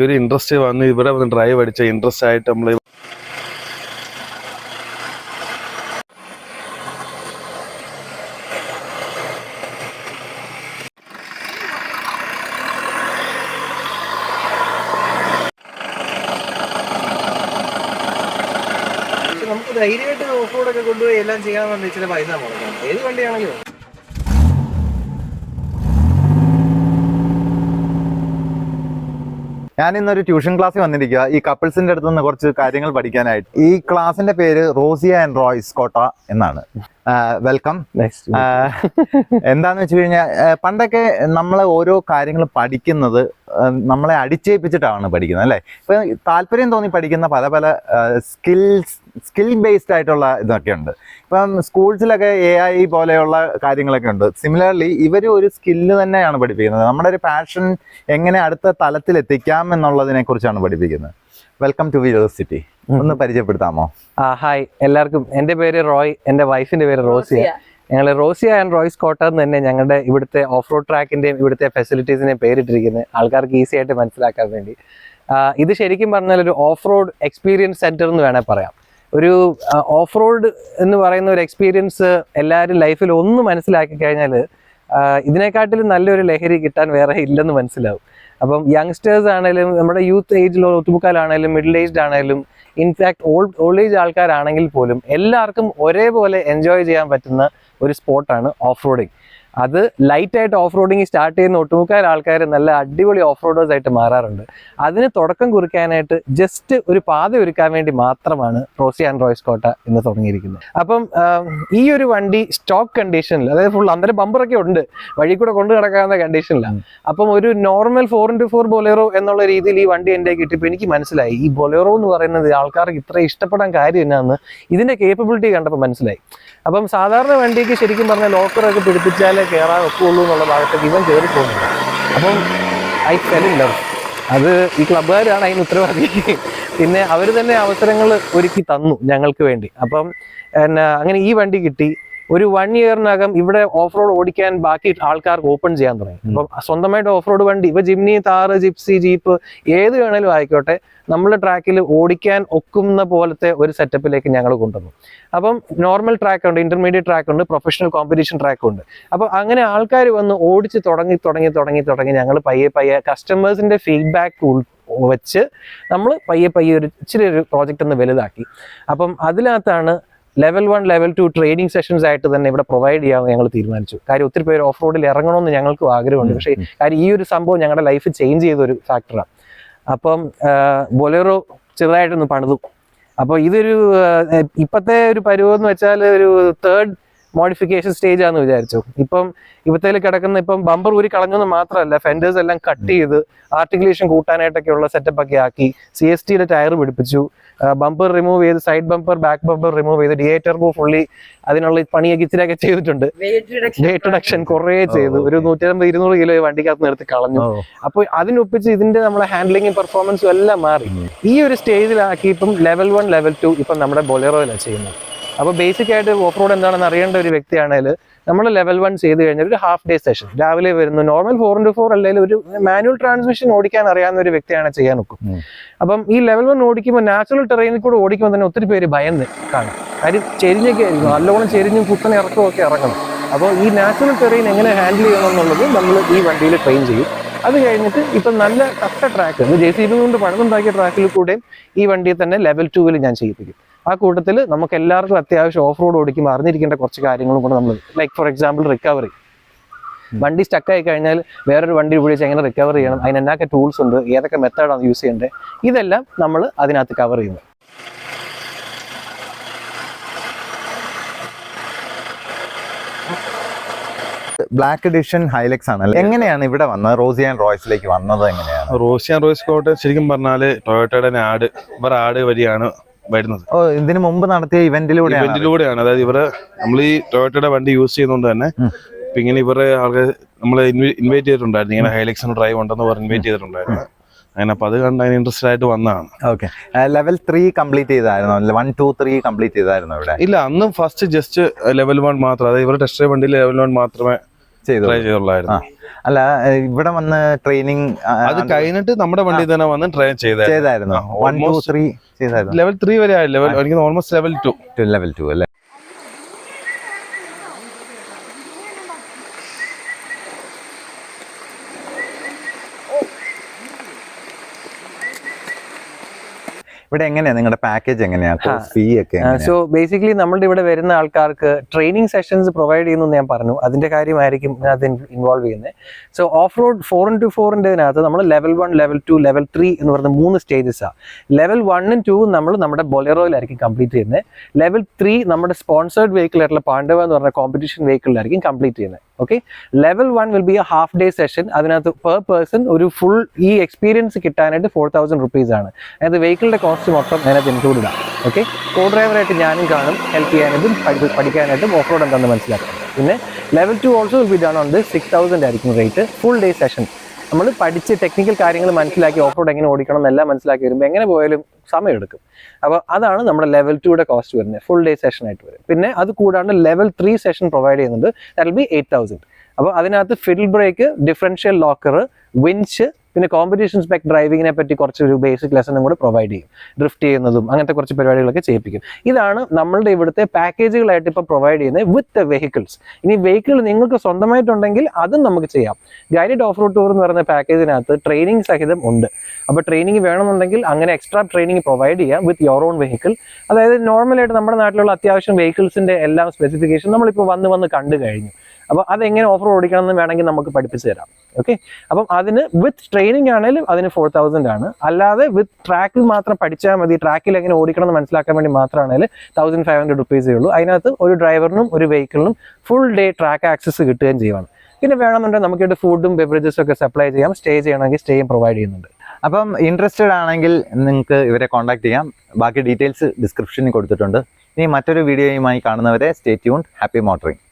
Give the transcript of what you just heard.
ഒരു ഇൻട്രസ്റ്റ് വന്ന് ഇവിടെ വന്ന് ഡ്രൈവ് അടിച്ച ഇൻട്രസ്റ്റ് ആയിട്ട് നമ്മൾ നമുക്ക് ധൈര്യമായിട്ട് ഓഫ് റോഡൊക്കെ കൊണ്ടുപോയി എല്ലാം ചെയ്യാൻ ചില പൈസ മുടക്കാം. ഏത് വണ്ടിയാണെങ്കിലും ഞാൻ ഇന്നൊരു ട്യൂഷൻ ക്ലാസ്സിൽ വന്നിരിക്കുക ഈ കപ്പിൾസിന്റെ അടുത്ത് നിന്ന് കുറച്ച് കാര്യങ്ങൾ പഠിക്കാനായിട്ട്. ഈ ക്ലാസിന്റെ പേര് റോസിയ ആൻഡ് റോയ്സ് കോട്ട എന്നാണ്. വെൽക്കം. എന്താന്ന് വെച്ച് കഴിഞ്ഞാൽ പണ്ടൊക്കെ നമ്മൾ ഓരോ കാര്യങ്ങൾ പഠിക്കുന്നത് നമ്മളെ അടിച്ചേൽപ്പിച്ചിട്ടാണ് പഠിക്കുന്നത് അല്ലേ. ഇപ്പൊ താല്പര്യം തോന്നി പഠിക്കുന്ന പല പല സ്കിൽ ബേസ്ഡ് ആയിട്ടുള്ള ഇതൊക്കെ ഉണ്ട്. ഇപ്പം സ്കൂൾസിലൊക്കെ AI പോലെയുള്ള കാര്യങ്ങളൊക്കെ ഉണ്ട്. സിമിലർലി ഇവർ ഒരു സ്കില്ല് തന്നെയാണ് പഠിപ്പിക്കുന്നത്. നമ്മുടെ ഒരു പാഷൻ എങ്ങനെ അടുത്ത തലത്തിൽ എത്തിക്കാം എന്നുള്ളതിനെ കുറിച്ചാണ് പഠിപ്പിക്കുന്നത്. Welcome to university. ഒന്ന് പരിചയപ്പെടുത്താമോ? ഹായ് എല്ലാവർക്കും. എൻ്റെ പേര് റോയ്, എൻ്റെ വൈഫിൻ്റെ പേര് റോസിയ. ഞങ്ങൾ റോസിയ ആൻഡ് റോയ്സ് കോട്ട എന്ന് തന്നെ ഞങ്ങളുടെ ഇവിടുത്തെ ഓഫ് റോഡ് ട്രാക്കിൻ്റെയും ഇവിടുത്തെ ഫെസിലിറ്റീസിനെയും പേരിട്ടിരിക്കുന്നത് ആൾക്കാർക്ക് ഈസി ആയിട്ട് മനസ്സിലാക്കാൻ വേണ്ടി. ഇത് ശരിക്കും പറഞ്ഞാൽ ഒരു ഓഫ് റോഡ് എക്സ്പീരിയൻസ് സെൻറ്റർ എന്ന് വേണേൽ പറയാം. ഒരു ഓഫ് റോഡ് എന്ന് പറയുന്ന ഒരു എക്സ്പീരിയൻസ് എല്ലാവരും ലൈഫിൽ ഒന്ന് മനസ്സിലാക്കി കഴിഞ്ഞാൽ ഇതിനെക്കാട്ടിലും നല്ലൊരു ലഹരി കിട്ടാൻ വേറെ ഇല്ലെന്ന് മനസ്സിലാവും. അപ്പം യങ്സ്റ്റേഴ്സ് ആണെങ്കിലും നമ്മുടെ യൂത്ത് ഏജിൽ ഒത്തുമുക്കാലാണെങ്കിലും മിഡിൽ ഏജ്ഡ് ആണെങ്കിലും ഇൻഫാക്ട് ഓൾഡ് ഏജ് ആൾക്കാരാണെങ്കിൽ പോലും എല്ലാവർക്കും ഒരേപോലെ എൻജോയ് ചെയ്യാൻ പറ്റുന്ന ഒരു സ്പോർട്ടാണ് ഓഫ് റോഡിങ്. അത് ലൈറ്റായിട്ട് ഓഫ് റോഡിങ് സ്റ്റാർട്ട് ചെയ്യുന്ന ഒട്ടുമുക്കാൽ ആൾക്കാർ നല്ല അടിപൊളി ഓഫ് റോഡേഴ്സ് ആയിട്ട് മാറാറുണ്ട്. അതിന് തുടക്കം കുറിക്കാനായിട്ട് ജസ്റ്റ് ഒരു പാത ഒരുക്കാൻ വേണ്ടി മാത്രമാണ് റോസിയ ആൻഡ് റോയ്സ് കോട്ട എന്ന് തുടങ്ങിയിരിക്കുന്നത്. അപ്പം ഈ ഒരു വണ്ടി സ്റ്റോക്ക് കണ്ടീഷനിൽ, അതായത് ഫുൾ അന്നേരം ബമ്പറൊക്കെ ഉണ്ട്, വഴി കൂടെ കൊണ്ടു നടക്കാവുന്ന കണ്ടീഷനിലാണ്. അപ്പം ഒരു നോർമൽ 4x4 ബൊലേറോ എന്നുള്ള രീതിയിൽ ഈ വണ്ടി എൻ്റെ കിട്ടിയപ്പോൾ എനിക്ക് മനസ്സിലായി ഈ ബൊലേറോ എന്ന് പറയുന്നത് ആൾക്കാർക്ക് ഇത്ര ഇഷ്ടപ്പെടാൻ കാര്യം എന്നാന്ന് ഇതിൻ്റെ കേപ്പബിലിറ്റി കണ്ടപ്പോൾ മനസ്സിലായി. അപ്പം സാധാരണ വണ്ടിക്ക് ശരിക്കും പറഞ്ഞാൽ ലോക്കറൊക്കെ പിടിപ്പിച്ചാലേ കയറാൻ ഒക്കുള്ളൂ എന്നുള്ള ഭാഗത്തേക്ക് ഇവൻ കയറി പോകുന്നില്ല. അപ്പം ഐ ഫെൽ ഇൻ ലവ്. അത് ഈ ക്ലബ്ബുകാരാണ് അതിന് ഉത്തരവാദി. പിന്നെ അവർ തന്നെ അവസരങ്ങൾ ഒരുക്കി തന്നു ഞങ്ങൾക്ക് വേണ്ടി. അപ്പം അങ്ങനെ ഈ വണ്ടി കിട്ടി. ഒരു 1 ഇയറിനകം ഇവിടെ ഓഫ് റോഡ് ഓടിക്കാൻ ബാക്കി ആൾക്കാർക്ക് ഓപ്പൺ ചെയ്യാൻ തുടങ്ങി. അപ്പം സ്വന്തമായിട്ട് ഓഫ് റോഡ് വണ്ടി ഇപ്പൊ ജിംനി, താറ്, ജിപ്സി, ജീപ്പ് ഏത് വേണേലും ആയിക്കോട്ടെ നമ്മുടെ ട്രാക്കിൽ ഓടിക്കാൻ ഒക്കുന്ന പോലത്തെ ഒരു സെറ്റപ്പിലേക്ക് ഞങ്ങൾ കൊണ്ടുവന്നു. അപ്പം നോർമൽ ട്രാക്ക് ഉണ്ട്, ഇന്റർമീഡിയറ്റ് ട്രാക്ക് ഉണ്ട്, പ്രൊഫഷണൽ കോമ്പറ്റീഷൻ ട്രാക്ക് ഉണ്ട്. അപ്പൊ അങ്ങനെ ആൾക്കാർ വന്ന് ഓടിച്ച് തുടങ്ങി ഞങ്ങൾ പയ്യെ കസ്റ്റമേഴ്സിന്റെ ഫീഡ്ബാക്ക് വെച്ച് നമ്മൾ പയ്യെ ഒരു ഇച്ചിരി ഒരു പ്രോജക്റ്റ് ഒന്ന് വലുതാക്കി. അപ്പം അതിനകത്താണ് ലെവൽ 1, ലെവൽ 2 ട്രെയിനിങ് സെഷൻസ് ആയിട്ട് തന്നെ ഇവിടെ പ്രൊവൈഡ് ചെയ്യാമെന്ന് ഞങ്ങൾ തീരുമാനിച്ചു. കാര്യം ഒത്തിരി പേര് ഓഫ് റോഡിൽ ഇറങ്ങണമെന്ന് ഞങ്ങൾക്കും ആഗ്രഹമുണ്ട്. പക്ഷേ കാര്യം ഈ ഒരു സംഭവം ഞങ്ങളുടെ ലൈഫ് ചേഞ്ച് ചെയ്തൊരു ഫാക്ടറാണ്. അപ്പം ബൊലേറോ ചെറുതായിട്ടൊന്ന് പണിതു. അപ്പോൾ ഇതൊരു ഇപ്പോഴത്തെ ഒരു പരുവെന്ന് വെച്ചാൽ ഒരു 3rd മോഡിഫിക്കേഷൻ സ്റ്റേജ് ആണെന്ന് വിചാരിച്ചു. ഇപ്പം ഇവത്തേൽ കിടക്കുന്ന ഇപ്പം ബമ്പർ ഊരി കളഞ്ഞെന്ന് മാത്രമല്ല, ഫെൻഡേഴ്സ് എല്ലാം കട്ട് ചെയ്ത് ആർട്ടിക്കുലേഷൻ കൂട്ടാനായിട്ടൊക്കെയുള്ള സെറ്റപ്പ് ഒക്കെ ആക്കി, CSTയുടെ ടയർ പിടിപ്പിച്ചു, ബമ്പർ റിമൂവ് ചെയ്ത്, side bumper, back bumper remove ചെയ്ത്, DA ടർബോ ഫുള്ളി അതിനുള്ള പണിയൊക്കെ ഇച്ചിരിയൊക്കെ ചെയ്തിട്ടുണ്ട്. വെയിറ്റ് റിഡക്ഷൻ കുറേ ചെയ്തു. ഒരു 150-200 കിലോ വണ്ടിക്കകത്ത് നിർത്തി കളഞ്ഞു. അപ്പോൾ അതിനൊപ്പിച്ച് ഇതിന്റെ നമ്മളെ ഹാൻഡ്ലിങ്ങും പെർഫോമൻസും എല്ലാം മാറി. ഈ ഒരു സ്റ്റേജിലാക്കി ഇപ്പം ലെവൽ 1, ലെവൽ 2 ഇപ്പം നമ്മുടെ ബൊലേറോയിലാണ് ചെയ്യുന്നത്. അപ്പോൾ ബേസിക് ആയിട്ട് ഓഫ് റോഡ് എന്താണെന്ന് അറിയേണ്ട ഒരു വ്യക്തിയാണെങ്കിൽ നമ്മൾ ലെവൽ 1 ചെയ്ത് കഴിഞ്ഞാൽ ഒരു ഹാഫ് ഡേ സെഷൻ രാവിലെ വരുന്നു. നോർമൽ 4x4 അല്ലെങ്കിൽ ഒരു മാനുവൽ ട്രാൻസ്മിഷൻ ഓടിക്കാൻ അറിയാവുന്ന ഒരു വ്യക്തിയാണ് ചെയ്യാൻ നോക്കും. അപ്പം ഈ ലെവൽ 1 ഓടിക്കുമ്പോൾ നാച്ചുറൽ ടെറൈനിൽ കൂടെ ഓടിക്കുമ്പോൾ തന്നെ ഒത്തിരി പേര് ഭയന്ന് കാണും. കാര്യം ചെരിഞ്ഞൊക്കെ നല്ലോണം ചെരിഞ്ഞും കുത്തനെ ഇറക്കമൊക്കെ ഇറങ്ങണം. അപ്പോൾ ഈ നാച്ചുറൽ ടെറൈൻ എങ്ങനെ ഹാൻഡിൽ ചെയ്യണം എന്നുള്ളത് നമ്മൾ ഈ വണ്ടിയിൽ ട്രെയിൻ ചെയ്യും. അത് കഴിഞ്ഞിട്ട് ഇപ്പം നല്ല കട്ട ട്രാക്ക് JCB കൊണ്ട് പണിതുണ്ടാക്കിയ ട്രാക്കിൽ കൂടെയും ഈ വണ്ടിയെ തന്നെ ലെവൽ 2 ഞാൻ ചെയ്യിപ്പിക്കും. ആ കൂട്ടത്തിൽ നമുക്ക് എല്ലാവർക്കും അത്യാവശ്യം ഓഫ് റോഡ് ഓടിക്കുമ്പോൾ അറിഞ്ഞിരിക്കേണ്ട കുറച്ച് കാര്യങ്ങളും കൂടെ നമ്മൾ, ലൈക്ക് ഫോർ എക്സാമ്പിൾ റിക്കവറി. വണ്ടി സ്റ്റക്കായി കഴിഞ്ഞാൽ വേറൊരു വണ്ടി ഉപയോഗിച്ച് എങ്ങനെ റിക്കവർ ചെയ്യണം, അതിന് എന്നൊക്കെ ടൂൾസ് ഉണ്ട്, ഏതൊക്കെ മെത്തേഡാണ് യൂസ് ചെയ്യേണ്ടത്, ഇതെല്ലാം നമ്മൾ അതിനകത്ത് കവർ ചെയ്യുന്നു. ബ്ലാക്ക് എഡിഷൻ ഹൈലക്സ് ആണ്. എങ്ങനെയാണ് ഇവിടെ വന്നത്? റോസിയ ആൻഡ് റോയ്സിലേക്ക് വന്നത് എങ്ങനെയാണ്? റോസിയ ആൻഡ് റോയ്സ് കോട്ട ശരിക്കും പറഞ്ഞാല് ടൊയോട്ടയുടെ ആഡ് വഴിയാണ് വരുന്നത്. ഇതിനു മുമ്പ് നടത്തിയ ഇവന്റിലൂടെയാണ്. അതായത് നമ്മൾ ഈ ടൊയോട്ടയുടെ വണ്ടി യൂസ് ചെയ്യുന്നതുകൊണ്ട് തന്നെ ഇങ്ങനെ ഇവരെ ആൾക്കാർ നമ്മളെ ഇൻവൈറ്റ് ചെയ്തിട്ടുണ്ടായിരുന്നു. ഇങ്ങനെ ഹൈലക്സിന് ഡ്രൈവ് ഉണ്ടെന്ന് പറഞ്ഞ് ഇൻവൈറ്റ് ചെയ്തിട്ടുണ്ടായിരുന്നു. അങ്ങനെ അപ്പൊ അത് കണ്ട് അതിന് ഇൻട്രസ്റ്റഡ് ആയിട്ട് വന്നതാണ്. ഓക്കെ, ലെവൽ 3 കംപ്ലീറ്റ് ചെയ്തായിരുന്നു? 1, 2, 3 കംപ്ലീറ്റ് ചെയ്തായിരുന്നു ഇവിടെ? ഇല്ല, അന്ന് ഫസ്റ്റ് ജസ്റ്റ് ലെവൽ 1 മാത്രം. അതായത് ഇവരുടെ ടെസ്റ്റ് ഡ്രൈവ് വണ്ടിയിൽ ലെവൽ 1 മാത്രമേ ചെയ്തു. ട്രൈ ചെയ്തുള്ളായിരുന്നു. അല്ല ഇവിടെ വന്ന് ട്രെയിനിങ് അത് കഴിഞ്ഞിട്ട് നമ്മുടെ വണ്ടി തന്നെ വന്ന് ട്രെയിൻ ചെയ്തായിരുന്നു. 1, 2, 3 ചെയ്തായിരുന്നു. ലെവൽ 3 വരെ ആയി. എനിക്ക് ഓൾമോസ്റ്റ് ലെവൽ 2. ലെവൽ 2 അല്ലേ? ഇവിടെ എങ്ങനെയാ നിങ്ങളുടെ പാക്കേജ് എങ്ങനെയാ, ഫീ ഒക്കെ? സോ ബേസിക്കലി നമ്മളുടെ ഇവിടെ വരുന്ന ആൾക്കാർക്ക് ട്രെയിനിങ് സെഷൻസ് പ്രൊവൈഡ് ചെയ്യുന്നു ഞാൻ പറഞ്ഞു. അതിന്റെ കാര്യമായിരിക്കും അത് ഇൻവോൾവ് ചെയ്യുന്നത്. സോ ഓഫ് റോഡ് 4x4-ൻ്റെതിനകത്ത് നമ്മൾ ലെവൽ 1, ലെവൽ 2, ലെവൽ 3 എന്ന് പറഞ്ഞ 3 സ്റ്റേജസാണ്. ലെവൽ 1ഉം 2ഉം നമ്മൾ നമ്മുടെ ബൊലെറോയിലായിരിക്കും കംപ്ലീറ്റ് ചെയ്യുന്നത്. ലെവൽ 3 നമ്മുടെ സ്പോൺസേർഡ് വെഹിക്കിൾ ആയിട്ടുള്ള പാണ്ഡവ എന്ന് പറഞ്ഞ കോമ്പറ്റീഷൻ വെഹിക്കിളിലായിരിക്കും കംപ്ലീറ്റ് ചെയ്യുന്നത്. Okay, level 1 will be A half day session. അതിനകത്ത് പെർ പേഴ്സൺ ഒരു ഫുൾ ഈ എക്സ്പീരിയൻസ് കിട്ടാനായിട്ട് 4000 rupees ആണ്. അതായത് വെഹിക്കിളിന്റെ കോസ്റ്റ് മൊത്തം അതിനകത്ത് ഇൻക്ലൂഡഡ് ആണ്. ഓക്കെ, കോ ഡ്രൈവറായിട്ട് ഞാനും കാണും, ഹെൽപ്പ് ചെയ്യാനായിട്ടും പഠിക്കാനായിട്ടും ഓഫ് റോഡ് എന്താണെന്ന് മനസ്സിലാക്കാം. പിന്നെ level 2 also will be done on the 6000 ആയിരിക്കും റേറ്റ്. ഫുൾ ഡേ സെഷൻ നമ്മൾ പഠിച്ച് ടെക്നിക്കൽ കാര്യങ്ങൾ മനസ്സിലാക്കി ഓഫ് റോഡ് എങ്ങനെ ഓടിക്കണം എന്നെല്ലാം മനസ്സിലാക്കി വരുമ്പോൾ എങ്ങനെ പോയാലും സമയമെടുക്കും. അപ്പോൾ അതാണ് നമ്മുടെ ലെവൽ 2യുടെ കോസ്റ്റ് വരുന്നത്, ഫുൾ ഡേ സെഷൻ ആയിട്ട് വരും. പിന്നെ അത് കൂടാണ്ട് ലെവൽ 3 സെഷൻ പ്രൊവൈഡ് ചെയ്യുന്നുണ്ട്. That will be 8000. അപ്പോൾ അതിനകത്ത് ഫിഡിൽ ബ്രേക്ക്, ഡിഫറൻഷ്യൽ ലോക്കർ, വിൻച്ച്, പിന്നെ കോമ്പറ്റീഷൻ സ്പെക് ഡ്രൈവിങ്ങിനെ പറ്റി കുറച്ചൊരു ബേസിക് ലെസണും കൂടെ പ്രൊവൈഡ് ചെയ്യും. ഡ്രിഫ്റ്റ് ചെയ്യുന്നതും അങ്ങനത്തെ കുറച്ച് പരിപാടികളൊക്കെ ചെയ്യിപ്പിക്കും. ഇതാണ് നമ്മളുടെ ഇവിടുത്തെ പാക്കേജുകളായിട്ട് ഇപ്പോൾ പ്രൊവൈഡ് ചെയ്യുന്നത് വിത്ത് വെഹിക്കിൾസ്. ഇനി വെഹിക്കിൾ നിങ്ങൾക്ക് സ്വന്തമായിട്ടുണ്ടെങ്കിൽ അതും നമുക്ക് ചെയ്യാം. ഗൈഡഡ് ഓഫ് റോഡ് ടൂർ എന്ന് പറയുന്ന പാക്കേജിനകത്ത് ട്രെയിനിങ് സഹിതം ഉണ്ട്. അപ്പോൾ ട്രെയിനിങ് വേണമെന്നുണ്ടെങ്കിൽ അങ്ങനെ എക്സ്ട്രാ ട്രെയിനിങ് പ്രൊവൈഡ് ചെയ്യാം വിത്ത് യോർ ഓൺ വെഹിക്കിൾ. അതായത് നോർമലായിട്ട് നമ്മുടെ നാട്ടിലുള്ള അത്യാവശ്യം വെഹിക്കിൾസിന്റെ എല്ലാം സ്പെസിഫിക്കേഷൻ നമ്മളിപ്പോൾ വന്ന് കണ്ടു കഴിഞ്ഞു. അപ്പോൾ അതെങ്ങനെ ഓഫ് റോഡ് ഓടിക്കണം എന്ന് വേണമെങ്കിൽ നമുക്ക് പഠിപ്പിച്ചു തരാം. ഓക്കെ, അപ്പം അതിന് വിത്ത് ട്രെയിനിങ് ആണെങ്കിലും അതിന് 4000 ആണ്. അല്ലാതെ വിത്ത് ട്രാക്കിൽ മാത്രം പഠിച്ചാൽ മതി, ട്രാക്കിൽ എങ്ങനെ ഓടിക്കണം എന്ന് മനസ്സിലാക്കാൻ വേണ്ടി മാത്രമാണെങ്കിൽ 1500 rupees ഉള്ളൂ. അതിനകത്ത് ഒരു ഡ്രൈവറിനും ഒരു വെഹിക്കിളിനും ഫുൾ ഡേ ട്രാക്ക് ആക്സസ് കിട്ടുകയും ചെയ്യുവാണ്. പിന്നെ വേണമെന്നുണ്ടെങ്കിൽ നമുക്കിവിടെ ഫുഡും ബെവറേജസും ഒക്കെ സപ്ലൈ ചെയ്യാം. സ്റ്റേ ചെയ്യണമെങ്കിൽ സ്റ്റേയും പ്രൊവൈഡ് ചെയ്യുന്നുണ്ട്. അപ്പം ഇൻട്രസ്റ്റഡ് ആണെങ്കിൽ നിങ്ങൾക്ക് ഇവരെ കോൺടാക്ട് ചെയ്യാം. ബാക്കി ഡീറ്റെയിൽസ് ഡിസ്ക്രിപ്ഷനിൽ കൊടുത്തിട്ടുണ്ട്. ഇനി മറ്റൊരു വീഡിയോയുമായി കാണുന്നവരെ സ്റ്റേ ട്യൂൺഡ്. Happy motoring.